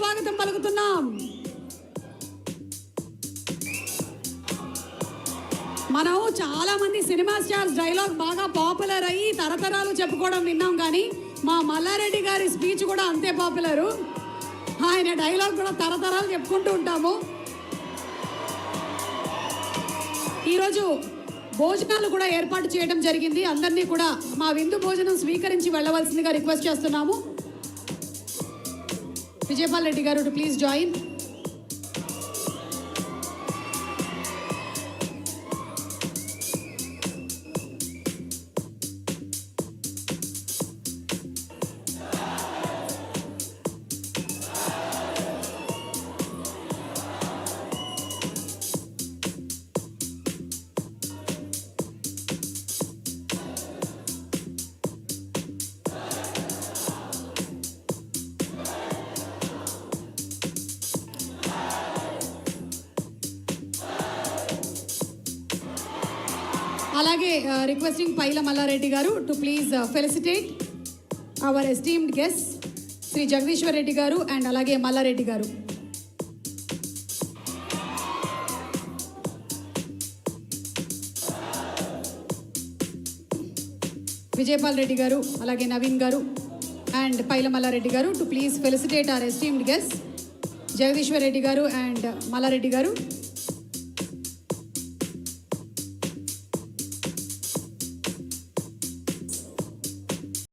స్వాగతం పలుకుతున్నాం. మనం చాలా మంది సినిమా స్టార్స్ డైలాగ్ బాగా పాపులర్ అయ్యి తరతరాలు చెప్పుకోవడం విన్నాం, కానీ మా మల్లారెడ్డి గారి స్పీచ్ కూడా అంతే పాపులరు. ఆయన డైలాగ్ కూడా తరతరాలు చెప్పుకుంటూ ఉంటాము. ఈరోజు భోజనాలు కూడా ఏర్పాటు చేయడం జరిగింది. అందరినీ కూడా మా విందు భోజనం స్వీకరించి వెళ్ళవలసిందిగా రిక్వెస్ట్ చేస్తున్నాము. Vijayapal Reddy garu to please join. అలాగే requesting Paila Mallareddy garu to please felicitate our esteemed guest Shri Jagadishwar Reddy garu and అలాగే మల్లారెడ్డి గారు. విజయపాల్ రెడ్డి గారు అలాగే నవీన్ గారు and Paila Mallareddy garu to please felicitate our esteemed guest Jagadishwar Reddy garu and Mallareddy గారు.